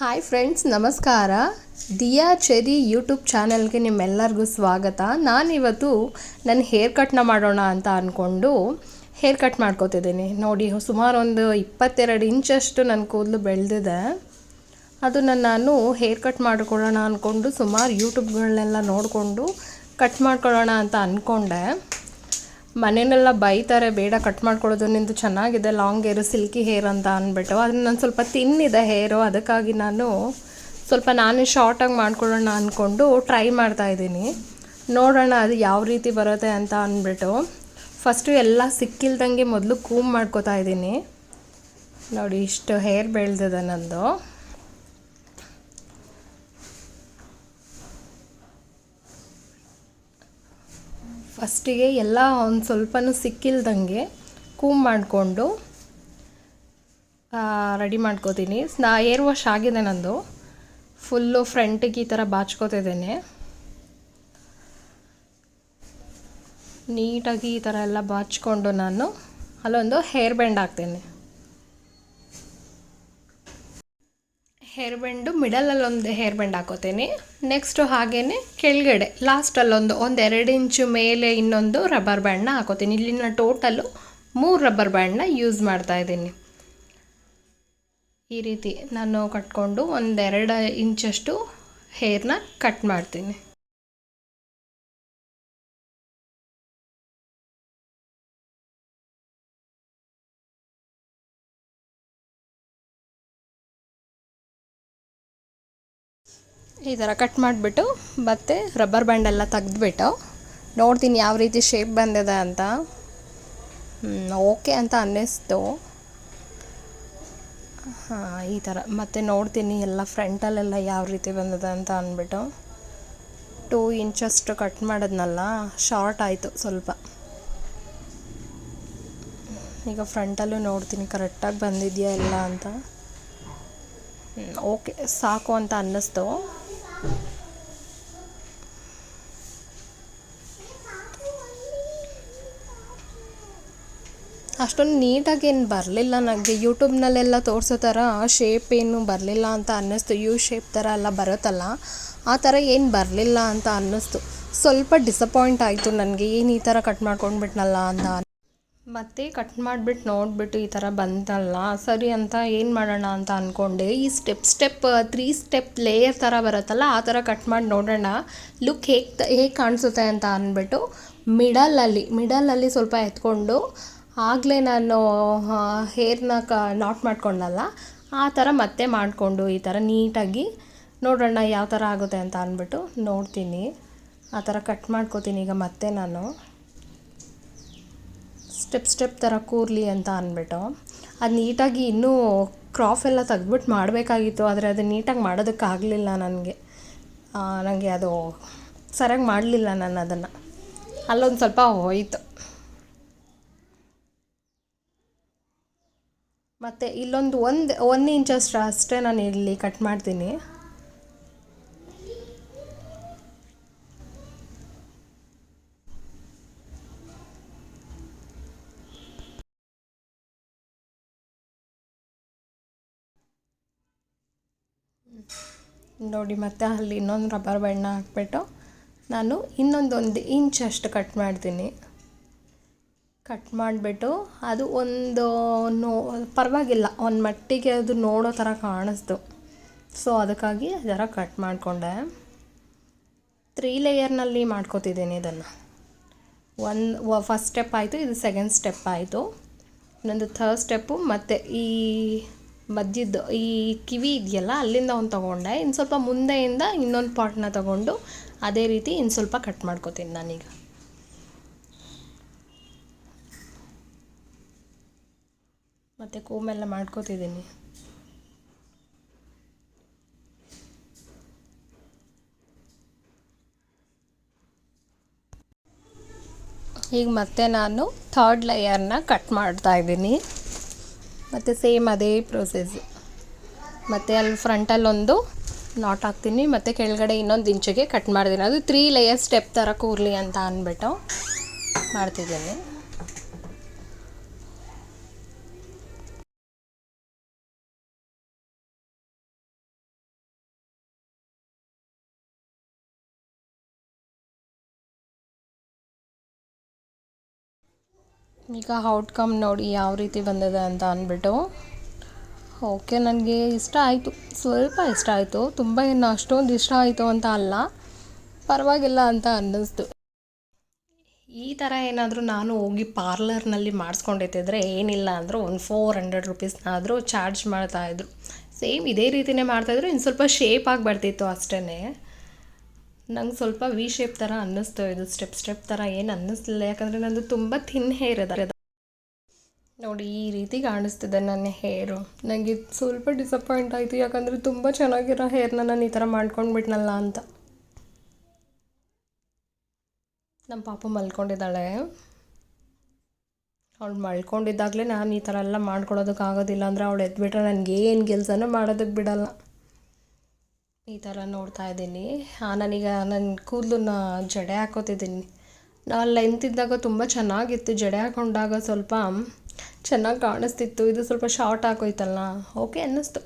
Hi friends, ನಮಸ್ಕಾರ. Diya cherry YouTube ಚಾನಲ್ಗೆ ನಿಮ್ಮೆಲ್ಲರಿಗೂ ಸ್ವಾಗತ. ನಾನಿವತ್ತು ನನ್ನ ಹೇರ್ ಕಟ್ನ ಮಾಡೋಣ ಅಂತ ಅಂದ್ಕೊಂಡು ಹೇರ್ ಕಟ್ ಮಾಡ್ಕೋತಿದ್ದೀನಿ. ನೋಡಿ, ಸುಮಾರು ಒಂದು 22 ಇಂಚಷ್ಟು ನನ್ನ ಕೂದಲು ಬೆಳೆದಿದೆ. ಅದನ್ನು ನಾನು ಹೇರ್ ಕಟ್ ಮಾಡ್ಕೊಳ್ಳೋಣ ಅಂದ್ಕೊಂಡು ಸುಮಾರು ಯೂಟ್ಯೂಬ್ಗಳನ್ನೆಲ್ಲ ನೋಡಿಕೊಂಡು ಕಟ್ ಮಾಡ್ಕೊಳ್ಳೋಣ ಅಂತ ಅಂದ್ಕೊಂಡೆ. ಮನೆಯಲ್ಲೆಲ್ಲ ಬೈತಾರೆ, ಬೇಡ ಕಟ್ ಮಾಡ್ಕೊಳ್ಳೋದು, ನಿಂದು ಚೆನ್ನಾಗಿದೆ ಲಾಂಗ್ ಹೇರು, ಸಿಲ್ಕಿ ಹೇರ್ ಅಂತ ಅಂದ್ಬಿಟ್ಟು. ಅದನ್ನು ನಾನು ಸ್ವಲ್ಪ ತಿನ್ನಿದೆ ಹೇರು, ಅದಕ್ಕಾಗಿ ನಾನು ಸ್ವಲ್ಪ ನಾನೇ ಶಾರ್ಟಾಗಿ ಮಾಡ್ಕೊಳ್ಳೋಣ ಅಂದ್ಕೊಂಡು ಟ್ರೈ ಮಾಡ್ತಾಯಿದ್ದೀನಿ. ನೋಡೋಣ ಅದು ಯಾವ ರೀತಿ ಬರುತ್ತೆ ಅಂತ ಅಂದ್ಬಿಟ್ಟು. ಫಸ್ಟು ಎಲ್ಲ ಸಿಕ್ಕಿಲ್ದಂಗೆ ಮೊದಲು ಕೂಮ್ ಮಾಡ್ಕೋತಾ ಇದ್ದೀನಿ. ನೋಡಿ, ಇಷ್ಟು ಹೇರ್ ಬೆಳೆದಿದೆ ನಂದು. ಫಸ್ಟಿಗೆ ಎಲ್ಲ ಒಂದು ಸ್ವಲ್ಪನೂ ಸಿಕ್ಕಿಲ್ದಂಗೆ ಕೂಮ್ ಮಾಡಿಕೊಂಡು ರೆಡಿ ಮಾಡ್ಕೋತೀನಿ. ಏರ್ ವಾಶ್ ಆಗಿದೆ ನಂದು. ಫುಲ್ಲು ಫ್ರಂಟಿಗೆ ಈ ಥರ ಬಾಚ್ಕೋತಿದ್ದೇನೆ. ನೀಟಾಗಿ ಈ ಥರ ಎಲ್ಲ ಬಾಚಿಕೊಂಡು ನಾನು ಅಲ್ಲೊಂದು ಹೇರ್ ಬ್ಯಾಂಡ್ ಹಾಕ್ತೀನಿ. ಹೇರ್ ಬ್ಯಾಂಡು ಮಿಡಲಲ್ಲಿ ಒಂದು ಹೇರ್ ಬ್ಯಾಂಡ್ ಹಾಕೋತೀನಿ. ನೆಕ್ಸ್ಟು ಹಾಗೆಯೇ ಕೆಳಗಡೆ ಲಾಸ್ಟಲ್ಲೊಂದು 2 ಇಂಚು ಮೇಲೆ ಇನ್ನೊಂದು ರಬ್ಬರ್ ಬ್ಯಾಂಡ್ನ ಹಾಕೋತೀನಿ. ಇಲ್ಲಿ ನಾನು ಟೋಟಲು 3 ರಬ್ಬರ್ ಬ್ಯಾಂಡ್ನ ಯೂಸ್ ಮಾಡ್ತಾಯಿದ್ದೀನಿ. ಈ ರೀತಿ ನಾನು ಕಟ್ಕೊಂಡು 2 ಇಂಚಷ್ಟು ಹೇರ್ನ ಕಟ್ ಮಾಡ್ತೀನಿ. ಈ ಥರ ಕಟ್ ಮಾಡಿಬಿಟ್ಟು ಮತ್ತೆ ರಬ್ಬರ್ ಬ್ಯಾಂಡೆಲ್ಲ ತೆಗೆದ್ಬಿಟ್ಟು ನೋಡ್ತೀನಿ ಯಾವ ರೀತಿ ಶೇಪ್ ಬಂದಿದೆ ಅಂತ. ಓಕೆ ಅಂತ ಅನ್ನಿಸ್ತು. ಈ ಥರ ಮತ್ತೆ ನೋಡ್ತೀನಿ ಎಲ್ಲ ಫ್ರಂಟಲ್ಲೆಲ್ಲ ಯಾವ ರೀತಿ ಬಂದಿದೆ ಅಂತ ಅಂದ್ಬಿಟ್ಟು. 2 ಇಂಚಷ್ಟು ಕಟ್ ಮಾಡಿದ್ನಲ್ಲ, ಶಾರ್ಟ್ ಆಯಿತು ಸ್ವಲ್ಪ. ಈಗ ಫ್ರಂಟಲ್ಲೂ ನೋಡ್ತೀನಿ ಕರೆಕ್ಟಾಗಿ ಬಂದಿದೆಯಾ ಎಲ್ಲ ಅಂತ. ಓಕೆ, ಸಾಕು ಅಂತ ಅನ್ನಿಸ್ತು. ಅಷ್ಟೊಂದು ನೀಟಾಗಿ ಏನು ಬರಲಿಲ್ಲ ನನಗೆ. ಯೂಟ್ಯೂಬ್ನಲ್ಲೆಲ್ಲ ತೋರಿಸೋ ಥರ ಶೇಪ್ ಏನು ಬರಲಿಲ್ಲ ಅಂತ ಅನ್ನಿಸ್ತು. ಯು ಶೇಪ್ ಥರ ಎಲ್ಲ ಬರುತ್ತಲ್ಲ, ಆ ಥರ ಏನು ಬರಲಿಲ್ಲ ಅಂತ ಅನ್ನಿಸ್ತು. ಸ್ವಲ್ಪ ಡಿಸಪಾಯಿಂಟ್ ಆಯಿತು ನನಗೆ, ಏನು ಈ ಥರ ಕಟ್ ಮಾಡ್ಕೊಂಡ್ಬಿಟ್ನಲ್ಲ ಅಂತ. ಮತ್ತು ಕಟ್ ಮಾಡಿಬಿಟ್ಟು ನೋಡಿಬಿಟ್ಟು ಈ ಥರ ಬಂತಲ್ಲ, ಸರಿ ಅಂತ ಏನು ಮಾಡೋಣ ಅಂತ ಅಂದ್ಕೊಂಡೆ. ಈ ಸ್ಟೆಪ್ 3 ಸ್ಟೆಪ್ ಲೇಯರ್ ಥರ ಬರುತ್ತಲ್ಲ, ಆ ಥರ ಕಟ್ ಮಾಡಿ ನೋಡೋಣ ಲುಕ್ ಹೇಗೆ ಕಾಣಿಸುತ್ತೆ ಅಂತ ಅಂದ್ಬಿಟ್ಟು ಮಿಡಲಲ್ಲಿ ಸ್ವಲ್ಪ ಎತ್ಕೊಂಡು, ಆಗಲೇ ನಾನು ಹೇರ್ನ ನಾಟ್ ಮಾಡ್ಕೊಂಡಲ್ಲ, ಆ ಥರ ಮತ್ತೆ ಮಾಡಿಕೊಂಡು ಈ ಥರ ನೀಟಾಗಿ ನೋಡೋಣ ಯಾವ ಥರ ಆಗುತ್ತೆ ಅಂತ ಅಂದ್ಬಿಟ್ಟು ನೋಡ್ತೀನಿ. ಆ ಥರ ಕಟ್ ಮಾಡ್ಕೋತೀನಿ. ಈಗ ಮತ್ತೆ ನಾನು ಸ್ಟೆಪ್ ಥರ ಕೂರಲಿ ಅಂತ ಅಂದ್ಬಿಟ್ಟು ಅದು ನೀಟಾಗಿ ಇನ್ನೂ ಕ್ರಾಫ್ ಎಲ್ಲ ತೆಗ್ದ್ಬಿಟ್ಟು ಮಾಡಬೇಕಾಗಿತ್ತು. ಆದರೆ ಅದು ನೀಟಾಗಿ ಮಾಡೋದಕ್ಕಾಗಲಿಲ್ಲ ನನಗೆ ಅದು ಸರಿಯಾಗಿ ಮಾಡಲಿಲ್ಲ ನಾನು ಅದನ್ನು. ಅಲ್ಲೊಂದು ಸ್ವಲ್ಪ ಹೋಯಿತು. ಮತ್ತು ಇಲ್ಲೊಂದು 1 ಇಂಚಷ್ಟು ಅಷ್ಟೇ ನಾನು ಇಲ್ಲಿ ಕಟ್ ಮಾಡ್ತೀನಿ. ನೋಡಿ, ಮತ್ತೆ ಅಲ್ಲಿ ಇನ್ನೊಂದು ರಬ್ಬರ್ ಬ್ಯಾಂಡ್ನ ಹಾಕ್ಬಿಟ್ಟು ನಾನು ಇನ್ನೊಂದು ಇಂಚಷ್ಟು ಕಟ್ ಮಾಡ್ತೀನಿ. ಕಟ್ ಮಾಡಿಬಿಟ್ಟು ಅದು ಪರವಾಗಿಲ್ಲ, ಒಂದು ಮಟ್ಟಿಗೆ ಅದು ನೋಡೋ ಥರ ಕಾಣಿಸ್ತು. ಸೊ ಅದಕ್ಕಾಗಿ ಅದರ ಕಟ್ ಮಾಡಿಕೊಂಡೆ. 3 ಲೇಯರ್ನಲ್ಲಿ ಮಾಡ್ಕೋತಿದ್ದೀನಿ ಇದನ್ನು. ಫಸ್ಟ್ ಸ್ಟೆಪ್ ಆಯಿತು, ಇದು ಸೆಕೆಂಡ್ ಸ್ಟೆಪ್ ಆಯಿತು. ಇನ್ನೊಂದು ಥರ್ಡ್ ಸ್ಟೆಪ್ಪು. ಮತ್ತು ಈ ಮಧ್ಯದ್ದು ಈ ಕಿವಿ ಇದೆಯಲ್ಲ, ಅಲ್ಲಿಂದ ಒಂದು ತೊಗೊಂಡೆ. ಇನ್ನು ಸ್ವಲ್ಪ ಮುಂದೆಯಿಂದ ಇನ್ನೊಂದು ಪಾರ್ಟ್ನ ತೊಗೊಂಡು ಅದೇ ರೀತಿ ಇನ್ನು ಸ್ವಲ್ಪ ಕಟ್ ಮಾಡ್ಕೋತೀನಿ ನಾನೀಗ. ಮತ್ತು ಕೂಮೆಲ್ಲ ಮಾಡ್ಕೋತಿದ್ದೀನಿ. ಈಗ ಮತ್ತೆ ನಾನು 3rd ಲೇಯರ್ನ ಕಟ್ ಮಾಡ್ತಾಯಿದ್ದೀನಿ. ಮತ್ತು ಸೇಮ್ ಅದೇ ಪ್ರೊಸೆಸ್. ಮತ್ತು ಅಲ್ಲಿ ಫ್ರಂಟಲ್ಲೊಂದು ನಾಟ್ ಹಾಕ್ತೀನಿ, ಮತ್ತು ಕೆಳಗಡೆ ಇನ್ನೊಂದು ಇಂಚಿಗೆ ಕಟ್ ಮಾಡ್ತೀನಿ. ಅದು 3 ಲೇಯರ್ ಸ್ಟೆಪ್ ಥರ ಕೂರಲಿ ಅಂತ ಅಂದ್ಬಿಟ್ಟು ಮಾಡ್ತಿದ್ದೀನಿ. ಈಗ ಔಟ್ಕಮ್ ನೋಡಿ ಯಾವ ರೀತಿ ಬಂದಿದೆ ಅಂತ ಅಂದ್ಬಿಟ್ಟು. ಓಕೆ, ನನಗೆ ಇಷ್ಟ ಆಯಿತು, ಸ್ವಲ್ಪ ಇಷ್ಟ ಆಯಿತು, ತುಂಬ ಏನು ಅಷ್ಟೊಂದು ಇಷ್ಟ ಆಯಿತು ಅಂತ ಅಲ್ಲ, ಪರವಾಗಿಲ್ಲ ಅಂತ ಅನ್ನಿಸ್ತು. ಈ ಥರ ಏನಾದರೂ ನಾನು ಹೋಗಿ ಪಾರ್ಲರ್ನಲ್ಲಿ ಮಾಡಿಸ್ಕೊಂಡಿದ್ದಿದ್ರೆ ಏನಿಲ್ಲ ಅಂದರೂ ಒಂದು 400 ರುಪೀಸ್ನಾದರೂ ಚಾರ್ಜ್ ಮಾಡ್ತಾಯಿದ್ರು. ಸೇಮ್ ಇದೇ ರೀತಿಯೇ ಮಾಡ್ತಾಯಿದ್ರು, ಇನ್ನು ಸ್ವಲ್ಪ ಶೇಪಾಗಿ ಬರ್ತಿತ್ತು ಅಷ್ಟೇ. ನಂಗೆ ಸ್ವಲ್ಪ ವಿ ಶೇಪ್ ಥರ ಅನ್ನಿಸ್ತು, ಇದು ಸ್ಟೆಪ್ ಥರ ಏನು ಅನ್ನಿಸ್ಲಿಲ್ಲ, ಯಾಕಂದರೆ ನಂದು ತುಂಬ ಥಿನ್ ಹೇರ್ ಇದೆ. ನೋಡಿ ಈ ರೀತಿ ಕಾಣಿಸ್ತಿದೆ ನನ್ನ ಹೇರು. ನನಗೆ ಸ್ವಲ್ಪ ಡಿಸಪಾಯಿಂಟ್ ಆಯಿತು, ಯಾಕಂದರೆ ತುಂಬ ಚೆನ್ನಾಗಿರೋ ಹೇರ್ನ ನಾನು ಈ ಥರ ಮಾಡ್ಕೊಂಡ್ಬಿಟ್ನಲ್ಲ ಅಂತ. ನಮ್ಮ ಪಾಪು ಮಲ್ಕೊಂಡಿದ್ದಾಳೆ. ಅವಳು ಮಲ್ಕೊಂಡಿದ್ದಾಗಲೇ ನಾನು ಈ ಥರ ಎಲ್ಲ ಮಾಡ್ಕೊಡೋದಕ್ಕಾಗೋದಿಲ್ಲ, ಅಂದರೆ ಅವಳು ಎದ್ಬಿಟ್ರೆ ನನಗೇನು ಕೆಲಸನೂ ಮಾಡೋದಕ್ಕೆ ಬಿಡಲ್ಲ. ಈ ಥರ ನೋಡ್ತಾ ಇದ್ದೀನಿ. ನಾನೀಗ ನನ್ನ ಕೂದಲನ್ನ ಜಡೆ ಹಾಕೋತಿದ್ದೀನಿ. ನಾನು ಲೆಂತ್ ಇದ್ದಾಗ ತುಂಬ ಚೆನ್ನಾಗಿತ್ತು, ಜಡೆ ಹಾಕೊಂಡಾಗ ಸ್ವಲ್ಪ ಚೆನ್ನಾಗಿ ಕಾಣಿಸ್ತಿತ್ತು. ಇದು ಸ್ವಲ್ಪ ಶಾರ್ಟ್ ಆಗೋಯ್ತಲ್ಲ, ಓಕೆ ಅನ್ನಿಸ್ತು.